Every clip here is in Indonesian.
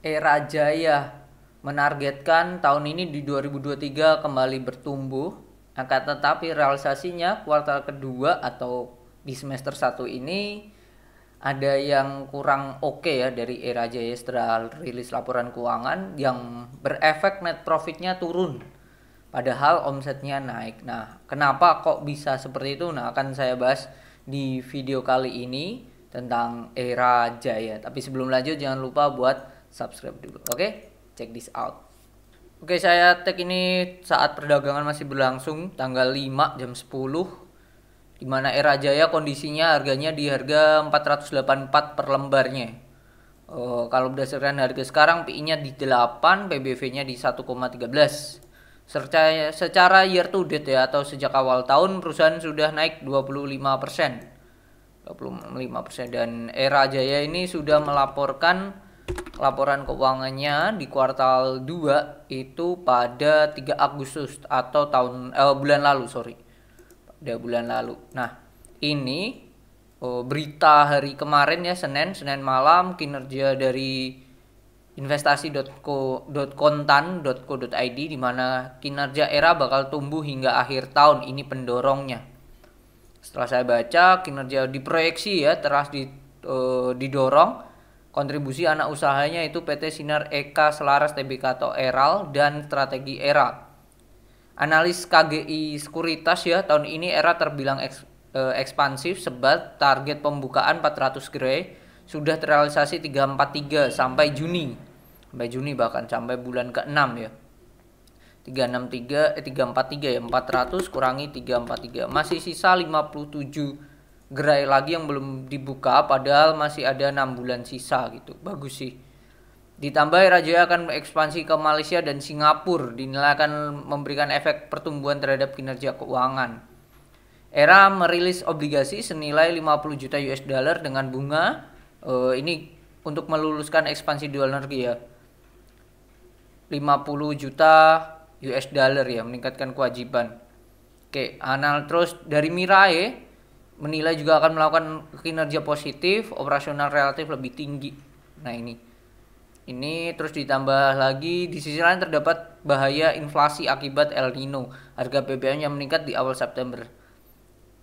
Era Jaya menargetkan tahun ini di 2023 kembali bertumbuh, akan tetapi realisasinya kuartal kedua atau di semester satu ini ada yang kurang oke ya dari Era Jaya setelah rilis laporan keuangan yang berefek net profitnya turun. Padahal omsetnya naik. Nah, kenapa kok bisa seperti itu? Nah, akan saya bahas di video kali ini tentang Era Jaya. Tapi sebelum lanjut jangan lupa buat subscribe dulu. Oke? Check this out. Oke, saya tag ini saat perdagangan masih berlangsung tanggal 5 jam 10, di mana Era Jaya kondisinya harganya di harga 484 per lembarnya. Kalau berdasarkan harga sekarang PI-nya di 8, PBV-nya di 1,13. Secara year to date ya atau sejak awal tahun perusahaan sudah naik 25%. 25% dan Era Jaya ini sudah melaporkan laporan keuangannya di kuartal 2 itu pada 3 Agustus atau bulan lalu, sorry. Pada bulan lalu. Nah, ini berita hari kemarin ya, Senin malam, kinerja dari investasi.kontan.co.id di mana kinerja Era bakal tumbuh hingga akhir tahun, ini pendorongnya. Setelah saya baca, kinerja diproyeksi ya didorong kontribusi anak usahanya itu PT Sinar Eka Selaras Tbk atau Eral dan strategi Era. Analis KGI Sekuritas ya, tahun ini Era terbilang ekspansif sebab target pembukaan 400 gerai sudah terrealisasi 343 sampai Juni. Sampai Juni bahkan sampai bulan ke-6 ya. 343 ya, 400 kurangi 343. Masih sisa 57 gerai lagi yang belum dibuka padahal masih ada 6 bulan sisa gitu. Bagus sih. Ditambah Era Jaya akan ekspansi ke Malaysia dan Singapura, dinilai akan memberikan efek pertumbuhan terhadap kinerja keuangan. Era merilis obligasi senilai 50 juta US dollar dengan bunga ini untuk meluluskan ekspansi di luar negeri ya. 50 juta US dollar ya, meningkatkan kewajiban. Oke, terus dari Mirai menilai juga akan melakukan kinerja positif, operasional relatif lebih tinggi. Nah, ini terus ditambah lagi di sisi lain terdapat bahaya inflasi akibat El Nino. Harga BBM yang meningkat di awal September.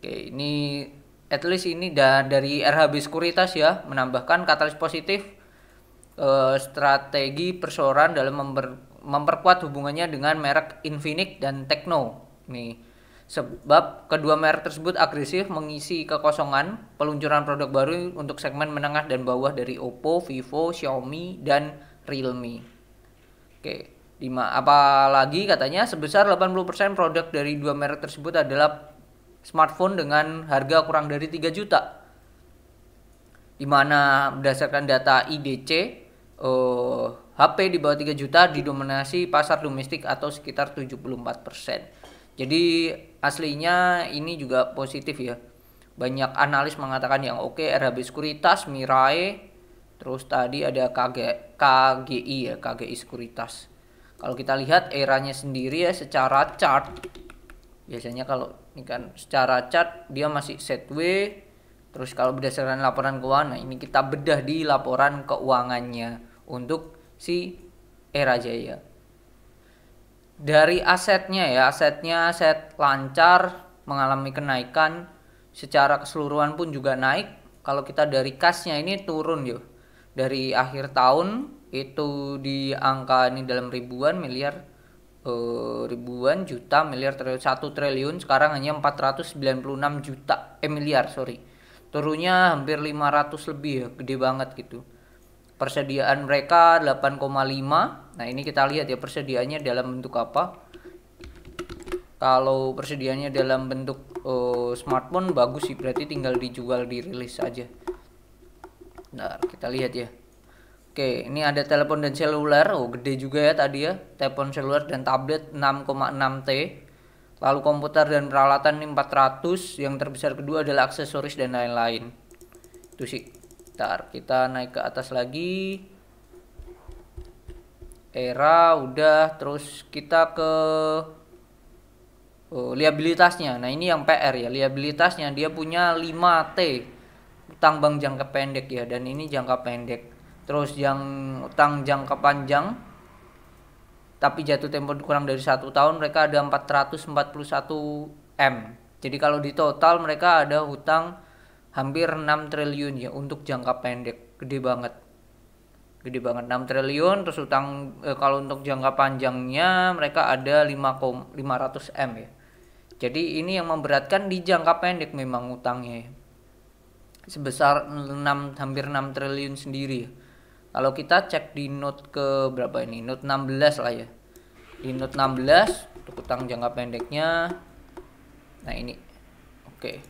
Oke, ini at least ini dari RHB Sekuritas ya, menambahkan katalis positif strategi perseorangan dalam memperkuat hubungannya dengan merek Infinix dan Tecno. Nih, sebab kedua merek tersebut agresif mengisi kekosongan peluncuran produk baru untuk segmen menengah dan bawah dari Oppo, Vivo, Xiaomi, dan Realme. Oke, apalagi katanya sebesar 80% produk dari dua merek tersebut adalah smartphone dengan harga kurang dari 3 juta. Di mana berdasarkan data IDC, HP di bawah 3 juta didominasi pasar domestik atau sekitar 74%. Jadi aslinya ini juga positif ya. Banyak analis mengatakan yang oke, RHB Sekuritas, Mirai, terus tadi ada KGI ya, KGI Sekuritas. Kalau kita lihat eranya sendiri ya secara chart, biasanya kalau ini kan secara chart dia masih sideways. Terus kalau berdasarkan laporan keuangan, nah ini kita bedah di laporan keuangannya untuk si Era Jaya. Dari asetnya ya, aset lancar mengalami kenaikan, secara keseluruhan pun juga naik. Kalau kita dari kasnya ini turun yuk. Dari akhir tahun itu di angka ini dalam ribuan miliar, ribuan juta miliar, 1 triliun, sekarang hanya 496 juta miliar, sorry. Turunnya hampir 500 lebih ya, gede banget gitu. Persediaan mereka 8,5. Nah, ini kita lihat ya persediaannya dalam bentuk apa. Kalau persediaannya dalam bentuk smartphone bagus sih, berarti tinggal dijual, dirilis aja. Nah, kita lihat ya. Oke, ini ada telepon dan seluler. Oh, gede juga ya tadi ya. Telepon seluler dan tablet 6,6 T. Lalu komputer dan peralatan ini 400. Yang terbesar kedua adalah aksesoris dan lain-lain. Itu sih. Ntar kita naik ke atas lagi. Era udah, terus kita ke liabilitasnya. Nah, ini yang PR ya. Liabilitasnya dia punya 5T. Utang bank jangka pendek ya, dan ini jangka pendek. Terus yang utang jangka panjang tapi jatuh tempo kurang dari 1 tahun, mereka ada 441 M. Jadi kalau di total mereka ada hutang hampir 6 triliun ya untuk jangka pendek. Gede banget. Gede banget 6 triliun. Terus utang kalau untuk jangka panjangnya mereka ada 500 M ya. Jadi ini yang memberatkan di jangka pendek memang utangnya ya. Sebesar hampir 6 triliun sendiri ya. Kalau kita cek di note ke berapa ini? Note 16 lah ya. Di note 16 untuk utang jangka pendeknya. Nah, ini. Oke.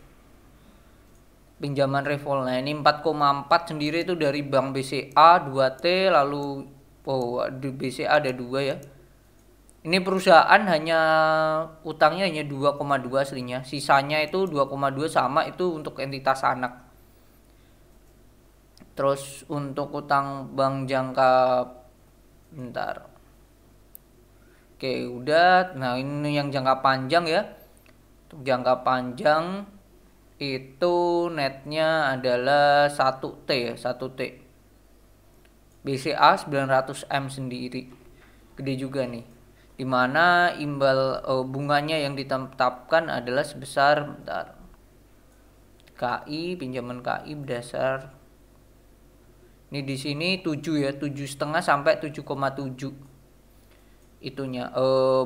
Pinjaman revolve. Nah, ini 4,4 sendiri itu dari Bank BCA 2T, lalu di BCA ada 2 ya. Ini perusahaan hanya utangnya hanya 2,2 aslinya. Sisanya itu 2,2 sama itu untuk entitas anak. Terus untuk utang bank jangka bentar. Oke, udah. Nah, ini yang jangka panjang ya. Untuk jangka panjang itu netnya adalah 1T ya, 1T. BCA 900M sendiri. Gede juga nih. Dimana imbal bunganya yang ditetapkan adalah sebesar bentar. KI, pinjaman KI berdasar ini di sini 7 ya, 7,5 sampai 7,7 itunya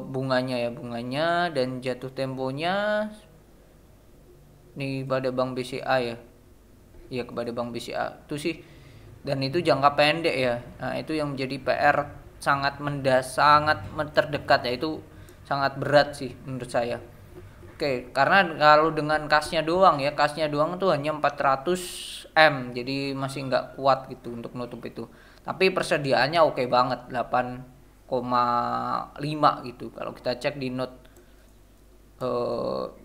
bunganya ya, bunganya dan jatuh temponya nih pada Bank BCA ya. Iya, kepada Bank BCA. Itu sih. Dan itu jangka pendek ya. Nah, itu yang menjadi PR sangat terdekat ya, itu sangat berat sih menurut saya. Oke, karena kalau dengan kasnya doang ya, kasnya doang tuh hanya 400 M, jadi masih nggak kuat gitu untuk nutup itu. Tapi persediaannya oke banget, 8,5 gitu. Kalau kita cek di note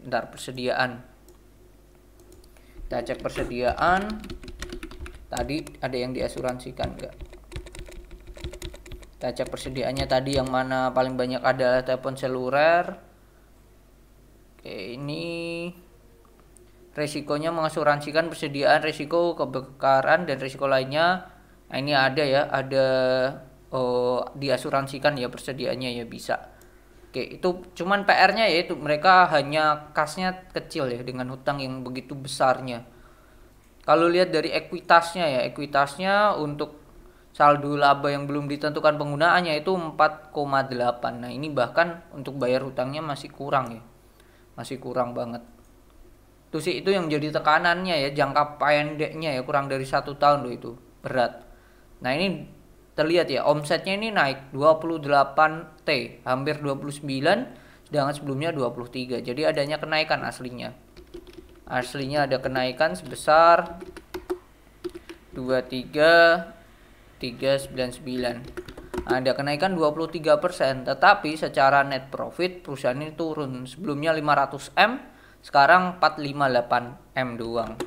bentar persediaan. Kita cek persediaan. Tadi ada yang diasuransikan nggak? Kita cek persediaannya tadi yang mana paling banyak adalah telepon seluler. Oke, ini resikonya mengasuransikan persediaan risiko kebakaran dan risiko lainnya. Nah, ini ada ya, ada diasuransikan ya persediaannya ya bisa. Oke, itu cuman PR-nya ya itu mereka hanya kasnya kecil ya dengan hutang yang begitu besarnya. Kalau lihat dari ekuitasnya ya, ekuitasnya untuk saldo laba yang belum ditentukan penggunaannya itu 4,8. Nah, ini bahkan untuk bayar hutangnya masih kurang ya. Masih kurang banget. Itu yang jadi tekanannya ya, jangka pendeknya ya, kurang dari 1 tahun loh, itu berat. Nah, ini terlihat ya, omsetnya ini naik 28T, hampir 29, sedangkan sebelumnya 23. Jadi adanya kenaikan aslinya. Aslinya ada kenaikan sebesar 23.399. Ada kenaikan 23%, tetapi secara net profit perusahaan ini turun. Sebelumnya 500M, sekarang 458M doang.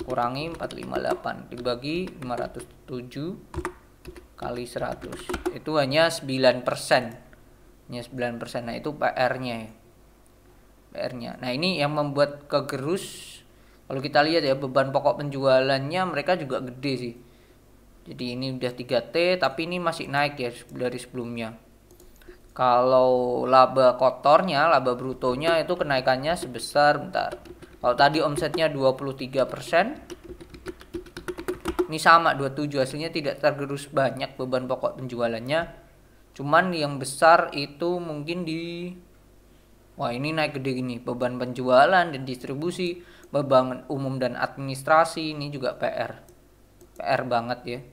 Kurangi 458 dibagi 507 kali 100. Itu hanya 9%. Hanya 9%. Nah, itu PR-nya ya. PR-nya. Nah, ini yang membuat kegerus. Kalau kita lihat ya, beban pokok penjualannya mereka juga gede sih. Jadi ini udah 3T, tapi ini masih naik ya dari sebelumnya. Kalau laba kotornya, laba brutonya itu kenaikannya sebesar bentar. Kalau tadi omsetnya 23%, ini sama 27, hasilnya tidak tergerus banyak beban pokok penjualannya. Cuman yang besar itu mungkin wah, ini naik gede gini, beban penjualan dan distribusi, beban umum dan administrasi, ini juga PR banget ya.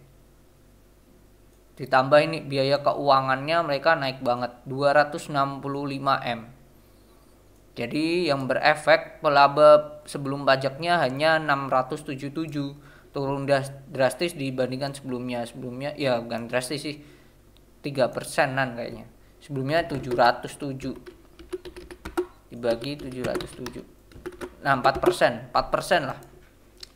Ditambah ini biaya keuangannya mereka naik banget 265M. Jadi yang berefek pelaba sebelum pajaknya hanya 677, turun drastis dibandingkan sebelumnya. Sebelumnya ya bukan drastis sih, 3%-an kayaknya. Sebelumnya 707 dibagi 707. Nah, 4% lah.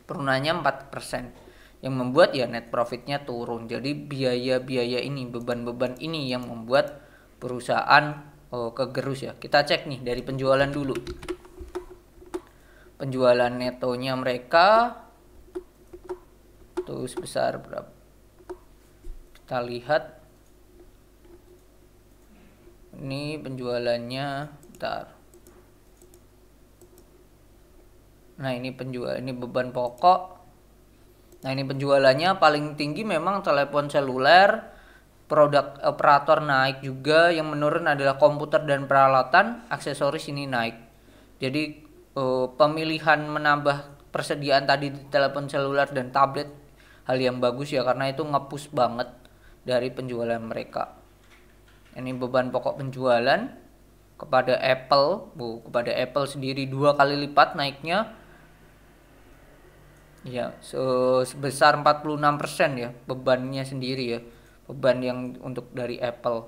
Turunannya 4%. Yang membuat ya net profitnya turun. Jadi biaya-biaya ini, beban-beban ini yang membuat perusahaan kegerus ya. Kita cek nih dari penjualan dulu. Penjualan netonya mereka tuh sebesar berapa? Kita lihat ini penjualannya, bentar. Nah, ini ini beban pokok. Nah, ini penjualannya paling tinggi memang telepon seluler, produk operator naik juga, yang menurun adalah komputer dan peralatan, aksesoris ini naik. Jadi pemilihan menambah persediaan tadi di telepon seluler dan tablet hal yang bagus ya, karena itu nge-push banget dari penjualan mereka. Ini beban pokok penjualan kepada kepada Apple sendiri 2 kali lipat naiknya. Ya, sebesar 46% ya bebannya sendiri ya. Beban yang untuk dari Apple.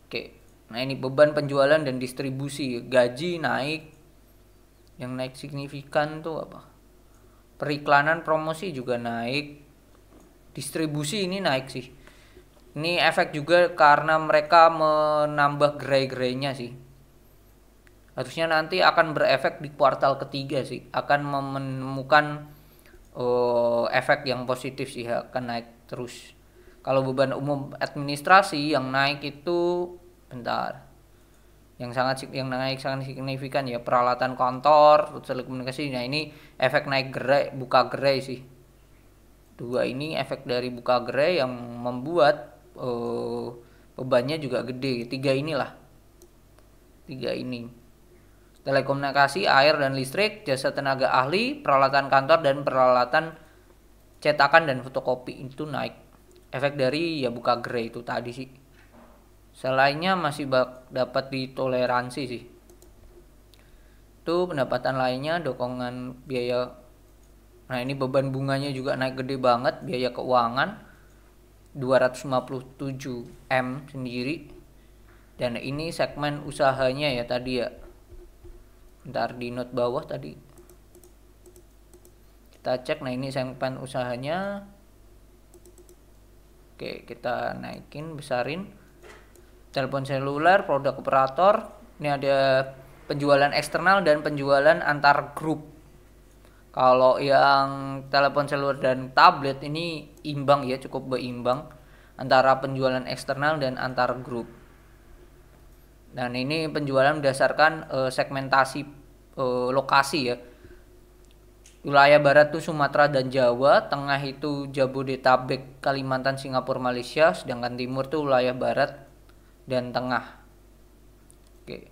Oke. Nah, ini beban penjualan dan distribusi. Gaji naik. Yang naik signifikan tuh apa? Periklanan promosi juga naik. Distribusi ini naik sih. Ini efek juga karena mereka menambah gerai-gerainya sih. Harusnya nanti akan berefek di kuartal ketiga sih. Akan menemukan efek yang positif sih, akan naik terus. Kalau beban umum administrasi yang naik itu, bentar, yang naik sangat signifikan ya peralatan kantor, telekomunikasi. Nah, ini efek naik gerai, buka gerai sih. Dua ini efek dari buka gerai yang membuat bebannya juga gede. Tiga ini telekomunikasi, air dan listrik, jasa tenaga ahli, peralatan kantor, dan peralatan cetakan dan fotokopi itu naik. Efek dari ya buka gerai itu tadi sih. Selainnya masih dapat ditoleransi sih. Itu pendapatan lainnya, dokongan biaya. Nah, ini beban bunganya juga naik gede banget, biaya keuangan 257 M sendiri. Dan ini segmen usahanya ya tadi ya. Bentar, di note bawah tadi kita cek. Nah, ini segmen usahanya. Oke, kita naikin, besarin. Telepon seluler, produk operator. Ini ada penjualan eksternal dan penjualan antar grup. Kalau yang telepon seluler dan tablet ini imbang ya, cukup berimbang antara penjualan eksternal dan antar grup. Dan ini penjualan berdasarkan segmentasi lokasi ya. Wilayah barat itu Sumatera dan Jawa, tengah itu Jabodetabek, Kalimantan, Singapura, Malaysia, sedangkan timur itu wilayah barat dan tengah. Oke.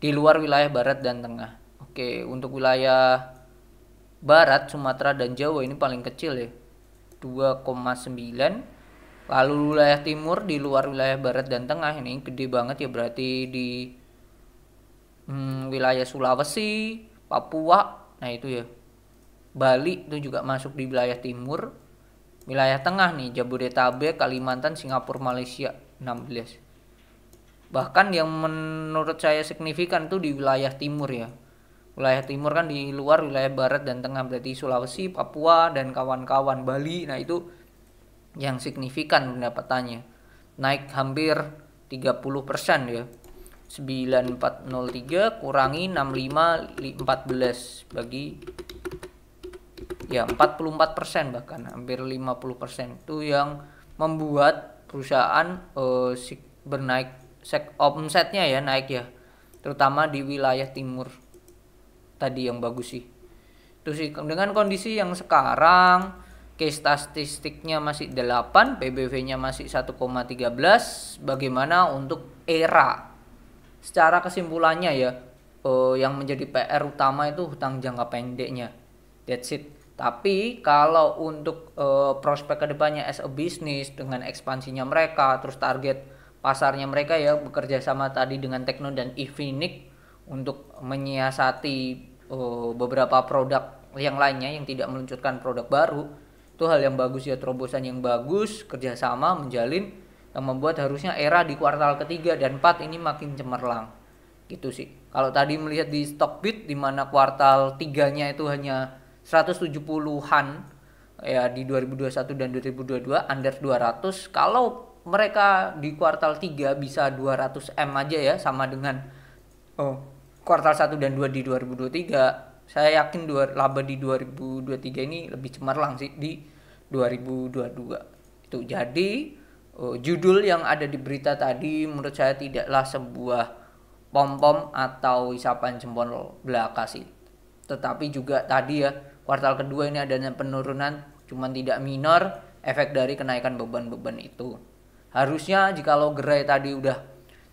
Di luar wilayah barat dan tengah. Oke, untuk wilayah barat Sumatera dan Jawa ini paling kecil ya, 2,9. Lalu wilayah timur di luar wilayah barat dan tengah ini gede banget ya, berarti di wilayah Sulawesi, Papua, nah itu ya. Bali itu juga masuk di wilayah timur. Wilayah tengah nih Jabodetabek, Kalimantan, Singapura, Malaysia 16. Bahkan yang menurut saya signifikan tuh di wilayah timur ya. Wilayah timur kan di luar wilayah barat dan tengah, berarti Sulawesi, Papua dan kawan-kawan, Bali. Nah, itu yang signifikan pendapatannya. Naik hampir 30% ya. 9403 kurangi 6514 bagi ya 44%, bahkan hampir 50%. Itu yang membuat perusahaan bernaik omsetnya ya, naik ya, terutama di wilayah timur tadi yang bagus sih. Itu sih dengan kondisi yang sekarang, case statistiknya masih 8, PBV-nya masih 1,13. Bagaimana untuk era? Secara kesimpulannya ya, yang menjadi PR utama itu hutang jangka pendeknya. That's it. Tapi kalau untuk prospek kedepannya as a business dengan ekspansinya mereka, terus target pasarnya mereka ya, bekerja sama tadi dengan Tekno dan Infinix untuk menyiasati beberapa produk yang lainnya yang tidak meluncurkan produk baru, itu hal yang bagus ya, terobosan yang bagus, kerjasama menjalin yang membuat harusnya era di kuartal ketiga dan 4 ini makin cemerlang gitu sih. Kalau tadi melihat di Stockbit di mana kuartal 3-nya itu hanya 170-an ya di 2021 dan 2022 under 200. Kalau mereka di kuartal 3 bisa 200 M aja ya, sama dengan kuartal 1 dan 2 di 2023, saya yakin laba di 2023 ini lebih cemerlang sih di 2022. Itu jadi judul yang ada di berita tadi menurut saya tidaklah sebuah pom-pom atau isapan jempol belaka sih. Tetapi juga tadi ya, kuartal kedua ini adanya penurunan cuman tidak minor, efek dari kenaikan beban-beban itu. Harusnya jikalau gerai tadi udah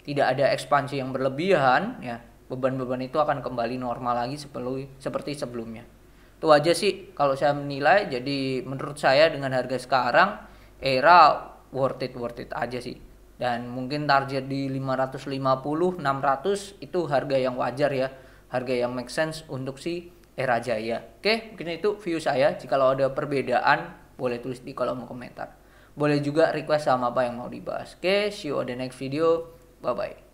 tidak ada ekspansi yang berlebihan ya, beban-beban itu akan kembali normal lagi seperti sebelumnya. Itu aja sih kalau saya menilai. Jadi menurut saya dengan harga sekarang era worth it aja sih. Dan mungkin target di 550 600 itu harga yang wajar ya, harga yang make sense untuk si Era Jaya. Oke, mungkin itu view saya. Jika ada perbedaan boleh tulis di kolom komentar. Boleh juga request sama apa yang mau dibahas. Oke, see you on the next video. Bye bye.